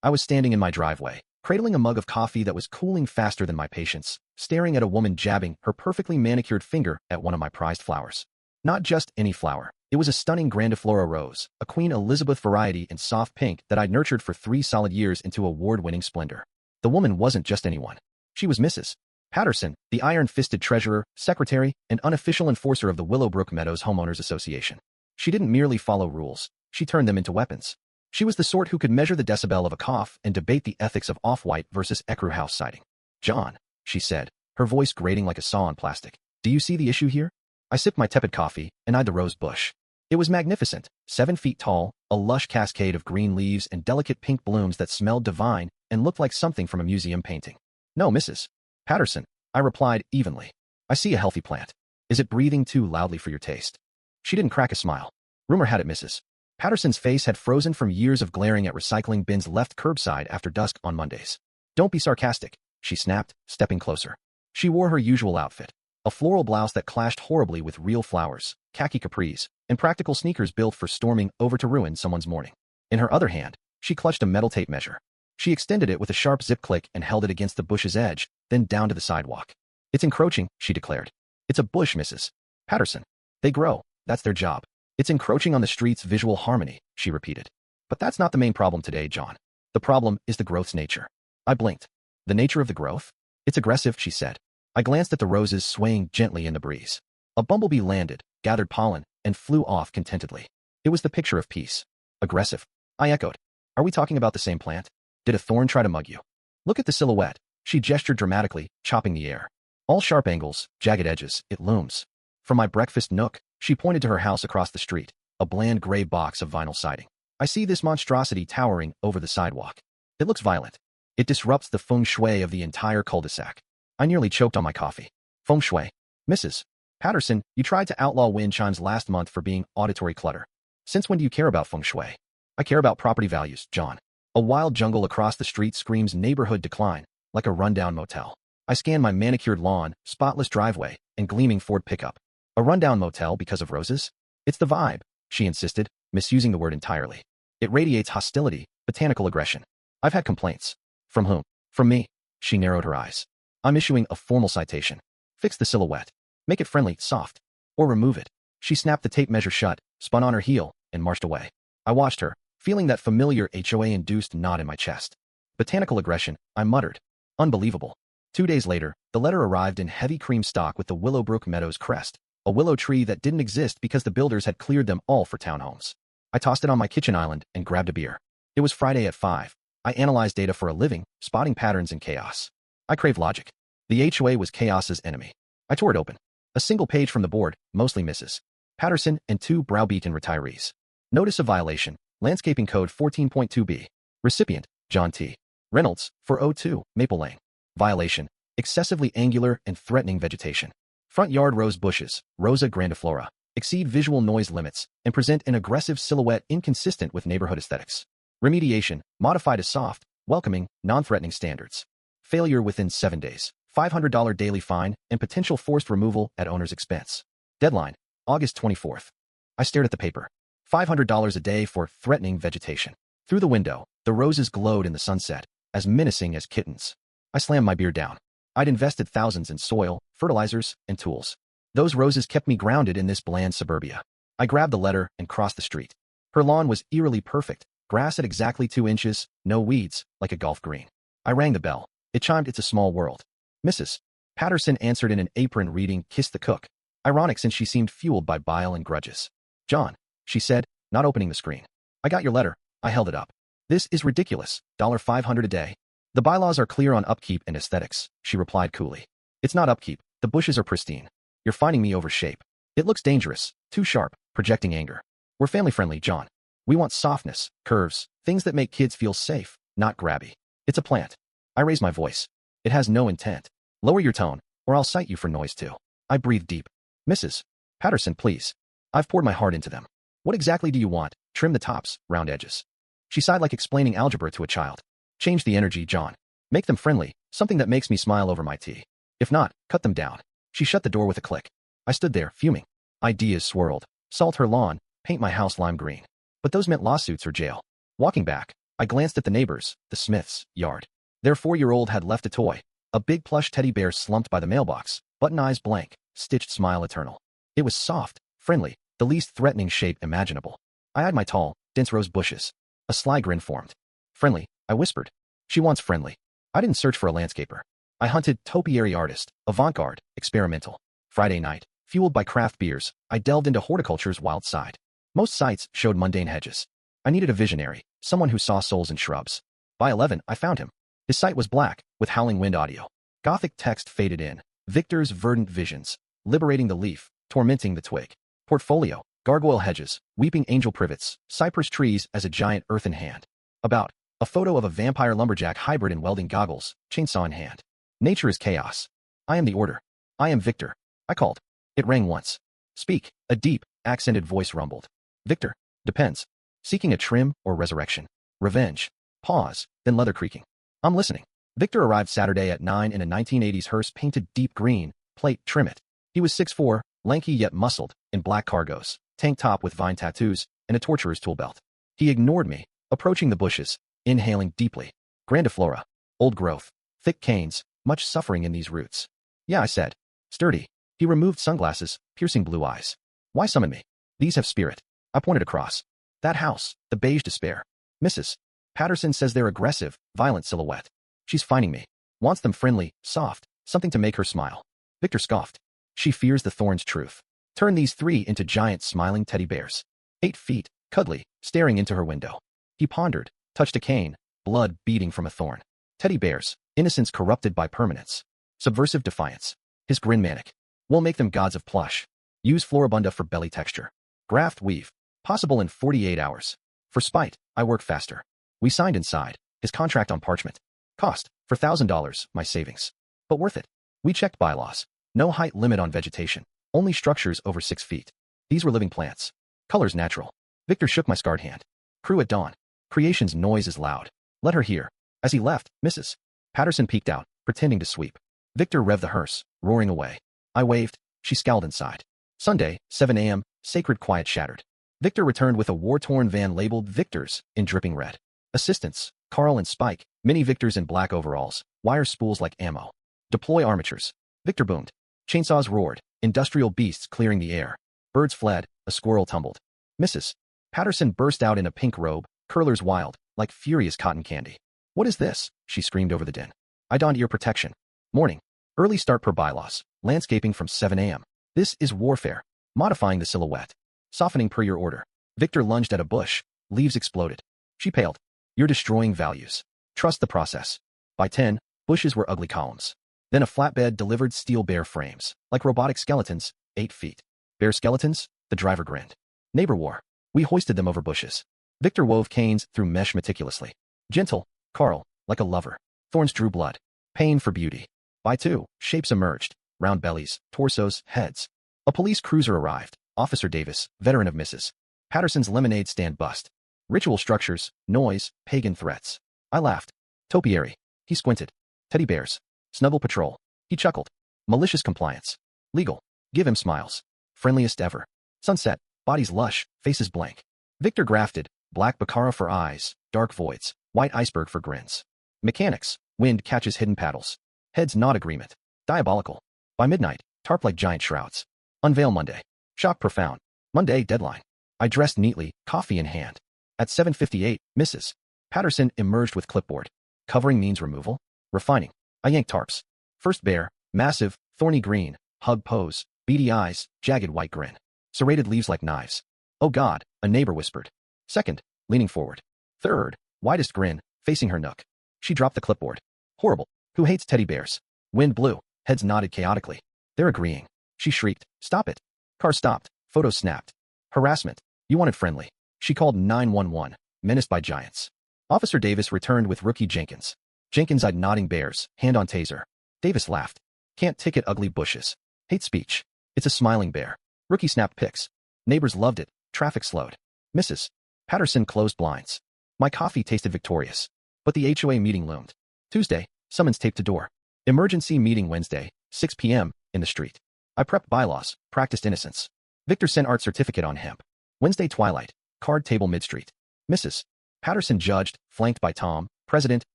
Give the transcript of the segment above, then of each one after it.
I was standing in my driveway, cradling a mug of coffee that was cooling faster than my patience, staring at a woman jabbing her perfectly manicured finger at one of my prized flowers. Not just any flower. It was a stunning grandiflora rose, a Queen Elizabeth variety in soft pink that I'd nurtured for 3 solid years into award-winning splendor. The woman wasn't just anyone. She was Mrs. Patterson, the iron-fisted treasurer, secretary, and unofficial enforcer of the Willowbrook Meadows Homeowners Association. She didn't merely follow rules. She turned them into weapons. She was the sort who could measure the decibel of a cough and debate the ethics of off-white versus Ecru house siding. "John," she said, her voice grating like a saw on plastic. "Do you see the issue here?" I sipped my tepid coffee and eyed the rose bush. It was magnificent, 7 feet tall, a lush cascade of green leaves and delicate pink blooms that smelled divine and looked like something from a museum painting. "No, Mrs. Patterson," I replied evenly. "I see a healthy plant. Is it breathing too loudly for your taste?" She didn't crack a smile. Rumor had it Mrs. Patterson's face had frozen from years of glaring at recycling bins left curbside after dusk on Mondays. "Don't be sarcastic," she snapped, stepping closer. She wore her usual outfit, a floral blouse that clashed horribly with real flowers, khaki capris, and practical sneakers built for storming over to ruin someone's morning. In her other hand, she clutched a metal tape measure. She extended it with a sharp zip click and held it against the bush's edge, then down to the sidewalk. "It's encroaching," she declared. "It's a bush, Mrs. Patterson. They grow. That's their job." "It's encroaching on the street's visual harmony," she repeated. "But that's not the main problem today, John. The problem is the growth's nature." I blinked. "The nature of the growth?" "It's aggressive," she said. I glanced at the roses swaying gently in the breeze. A bumblebee landed, gathered pollen, and flew off contentedly. It was the picture of peace. "Aggressive?" I echoed. "Are we talking about the same plant? Did a thorn try to mug you?" "Look at the silhouette." She gestured dramatically, chopping the air. "All sharp angles, jagged edges, it looms." From my breakfast nook, she pointed to her house across the street, a bland gray box of vinyl siding. "I see this monstrosity towering over the sidewalk. It looks violent. It disrupts the feng shui of the entire cul-de-sac." I nearly choked on my coffee. "Feng shui? Mrs. Patterson, you tried to outlaw wind chimes last month for being auditory clutter. Since when do you care about feng shui?" "I care about property values, John. A wild jungle across the street screams neighborhood decline, like a rundown motel." I scanned my manicured lawn, spotless driveway, and gleaming Ford pickup. "A rundown motel because of roses?" "It's the vibe," she insisted, misusing the word entirely. "It radiates hostility, botanical aggression." "I've had complaints." "From whom?" "From me." She narrowed her eyes. "I'm issuing a formal citation. Fix the silhouette. Make it friendly, soft. Or remove it." She snapped the tape measure shut, spun on her heel, and marched away. I watched her, feeling that familiar HOA-induced knot in my chest. "Botanical aggression," I muttered. Unbelievable. 2 days later, the letter arrived in heavy cream stock with the Willowbrook Meadows crest, a willow tree that didn't exist because the builders had cleared them all for townhomes. I tossed it on my kitchen island and grabbed a beer. It was Friday at 5. I analyzed data for a living, spotting patterns in chaos. I crave logic. The HOA was chaos's enemy. I tore it open. A single page from the board, mostly Mrs. Patterson and 2 browbeaten retirees. Notice of violation, Landscaping Code 14.2b. Recipient, John T. Reynolds, 402, Maple Lane. Violation, excessively angular and threatening vegetation. Front yard rose bushes, Rosa grandiflora, exceed visual noise limits and present an aggressive silhouette inconsistent with neighborhood aesthetics. Remediation, modified to soft, welcoming, non-threatening standards. Failure within 7 days. $500 daily fine and potential forced removal at owner's expense. Deadline, August 24th. I stared at the paper. $500 a day for threatening vegetation. Through the window, the roses glowed in the sunset, as menacing as kittens. I slammed my beer down. I'd invested thousands in soil, fertilizers, and tools. Those roses kept me grounded in this bland suburbia. I grabbed the letter and crossed the street. Her lawn was eerily perfect, grass at exactly 2 inches, no weeds, like a golf green. I rang the bell. It chimed "It's a Small World." Mrs. Patterson answered in an apron reading "Kiss the Cook." Ironic since she seemed fueled by bile and grudges. "John," she said, not opening the screen. "I got your letter." I held it up. "This is ridiculous. $500 a day." "The bylaws are clear on upkeep and aesthetics," she replied coolly. "It's not upkeep. The bushes are pristine. You're finding me over shape. It looks dangerous, too sharp, projecting anger. We're family-friendly, John. We want softness, curves, things that make kids feel safe, not grabby. It's a plant." I raised my voice. "It has no intent. Lower your tone, or I'll cite you for noise too." I breathed deep. "Mrs. Patterson, please. I've poured my heart into them. What exactly do you want? Trim the tops, round edges." She sighed like explaining algebra to a child. "Change the energy, John. Make them friendly, something that makes me smile over my tea. If not, cut them down." She shut the door with a click. I stood there, fuming. Ideas swirled. Salt her lawn, paint my house lime green. But those meant lawsuits or jail. Walking back, I glanced at the neighbors, the Smiths' yard. Their 4-year-old had left a toy, a big plush teddy bear slumped by the mailbox, button eyes blank, stitched smile eternal. It was soft, friendly, the least threatening shape imaginable. I eyed my tall, dense rose bushes. A sly grin formed. Friendly, I whispered. She wants friendly. I didn't search for a landscaper. I hunted topiary artist, avant-garde, experimental. Friday night, fueled by craft beers, I delved into horticulture's wild side. Most sites showed mundane hedges. I needed a visionary, someone who saw souls in shrubs. By 11, I found him. His site was black, with howling wind audio. Gothic text faded in. Victor's verdant visions. Liberating the leaf, tormenting the twig. Portfolio, gargoyle hedges, weeping angel privets, cypress trees as a giant earthen hand. About, a photo of a vampire lumberjack hybrid in welding goggles, chainsaw in hand. Nature is chaos. I am the order. I am Victor. I called. It rang once. Speak, a deep, accented voice rumbled. Victor, depends. Seeking a trim or resurrection. Revenge. Pause, then leather creaking. I'm listening. Victor arrived Saturday at 9 in a 1980s hearse painted deep green, plate, trim it. He was 6'4", lanky yet muscled, in black cargos, tank top with vine tattoos, and a torturer's tool belt. He ignored me, approaching the bushes, inhaling deeply. Grandiflora. Old growth. Thick canes, much suffering in these roots. Yeah, I said. Sturdy. He removed sunglasses, piercing blue eyes. Why summon me? These have spirit. I pointed across. That house, the beige despair. Mrs. Patterson says they're aggressive, violent silhouette. She's finding me. Wants them friendly, soft, something to make her smile. Victor scoffed. She fears the thorn's truth. Turn these 3 into giant smiling teddy bears. 8 feet, cuddly, staring into her window. He pondered, touched a cane, blood beading from a thorn. Teddy bears, innocence corrupted by permanence. Subversive defiance. His grin manic. We'll make them gods of plush. Use floribunda for belly texture. Graft weave. Possible in 48 hours. For spite, I work faster. We signed inside, his contract on parchment. Cost, for $1,000, my savings. But worth it. We checked bylaws. No height limit on vegetation. Only structures over 6 feet. These were living plants. Colors natural. Victor shook my scarred hand. Crew at dawn. Creation's noise is loud. Let her hear. As he left, Mrs. Patterson peeked out, pretending to sweep. Victor revved the hearse, roaring away. I waved. She scowled inside. Sunday, 7 a.m., sacred quiet shattered. Victor returned with a war-torn van labeled Victor's in dripping red. Assistants, Carl and Spike, mini Victors in black overalls, wire spools like ammo. Deploy armatures. Victor boomed. Chainsaws roared, industrial beasts clearing the air. Birds fled, a squirrel tumbled. Mrs. Patterson burst out in a pink robe, curlers wild, like furious cotton candy. What is this? She screamed over the din. I donned ear protection. Morning. Early start per bylaws. Landscaping from 7 a.m. This is warfare. Modifying the silhouette. Softening per your order. Victor lunged at a bush. Leaves exploded. She paled. You're destroying values. Trust the process. By 10, bushes were ugly columns. Then a flatbed delivered steel bear frames, like robotic skeletons, 8 feet. Bear skeletons? The driver grinned. Neighbor war. We hoisted them over bushes. Victor wove canes through mesh meticulously. Gentle, Carl, like a lover. Thorns drew blood. Pain for beauty. By 2, shapes emerged. Round bellies, torsos, heads. A police cruiser arrived. Officer Davis, veteran of Mrs. Patterson's lemonade stand bust. Ritual structures, noise, pagan threats. I laughed. Topiary. He squinted. Teddy bears. Snuggle patrol. He chuckled. Malicious compliance. Legal. Give him smiles. Friendliest ever. Sunset. Bodies lush, faces blank. Victor grafted. Black baccara for eyes, dark voids, white iceberg for grins. Mechanics. Wind catches hidden paddles. Heads not agreement. Diabolical. By midnight, tarp like giant shrouds. Unveil Monday. Shock profound. Monday deadline. I dressed neatly, coffee in hand. At 7:58, Mrs. Patterson emerged with clipboard. Covering means removal. Refining. I yanked tarps. First bear, massive, thorny green, hug pose, beady eyes, jagged white grin. Serrated leaves like knives. Oh God, a neighbor whispered. Second, leaning forward. Third, widest grin, facing her nook. She dropped the clipboard. Horrible. Who hates teddy bears? Wind blew. Heads nodded chaotically. They're agreeing. She shrieked. Stop it. Car stopped. Photos snapped. Harassment. You wanted friendly. She called 911, menaced by giants. Officer Davis returned with rookie Jenkins. Jenkins eyed nodding bears, hand on taser. Davis laughed. Can't ticket ugly bushes. Hate speech. It's a smiling bear. Rookie snapped pics. Neighbors loved it. Traffic slowed. Mrs. Patterson closed blinds. My coffee tasted victorious. But the HOA meeting loomed. Tuesday, summons taped to door. Emergency meeting Wednesday, 6 p.m., in the street. I prepped bylaws, practiced innocence. Victor sent art certificate on hemp. Wednesday twilight, card table mid-street. Mrs. Patterson judged, flanked by Tom, president,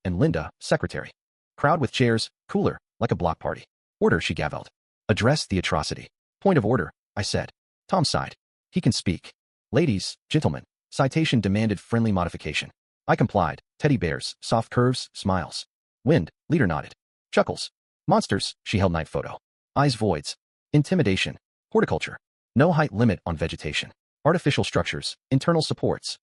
and Linda, secretary. Crowd with chairs, cooler, like a block party. Order, she gavelled. Address the atrocity. Point of order, I said. Tom sighed. He can speak. Ladies, gentlemen. Citation demanded friendly modification. I complied. Teddy bears, soft curves, smiles. Wind, leader nodded. Chuckles. Monsters, she held night photo. Eyes voids. Intimidation. Horticulture. No height limit on vegetation. Artificial structures, internal supports.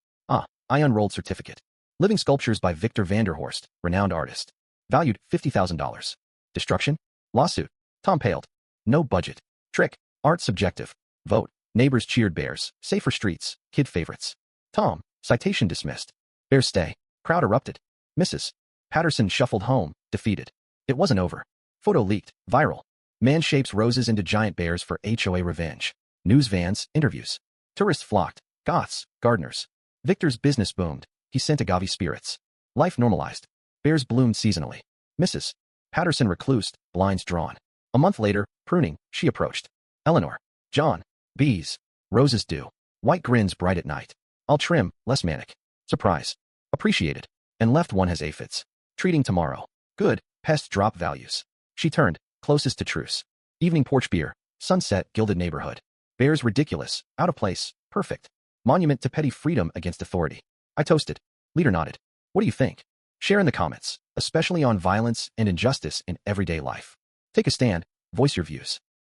I unrolled certificate. Living sculptures by Victor Vanderhorst, renowned artist. Valued $50,000. Destruction? Lawsuit. Tom paled. No budget. Trick. Art subjective. Vote. Neighbors cheered bears. Safer streets. Kid favorites. Tom. Citation dismissed. Bears stay. Crowd erupted. Mrs. Patterson shuffled home, defeated. It wasn't over. Photo leaked. Viral. Man shapes roses into giant bears for HOA revenge. News vans, interviews. Tourists flocked. Goths, gardeners. Victor's business boomed. He sent agave spirits. Life normalized. Bears bloomed seasonally. Mrs. Patterson reclused, blinds drawn. A month later, pruning, she approached. Eleanor. John. Bees. Roses due. White grins bright at night. I'll trim, less manic. Surprise. Appreciated. And left one has aphids. Treating tomorrow. Good. Pest drop values. She turned, closest to truce. Evening porch beer. Sunset, gilded neighborhood. Bears ridiculous, out of place, perfect. Monument to petty freedom against authority. I toasted. Leader nodded. What do you think? Share in the comments, especially on violence and injustice in everyday life. Take a stand, voice your views.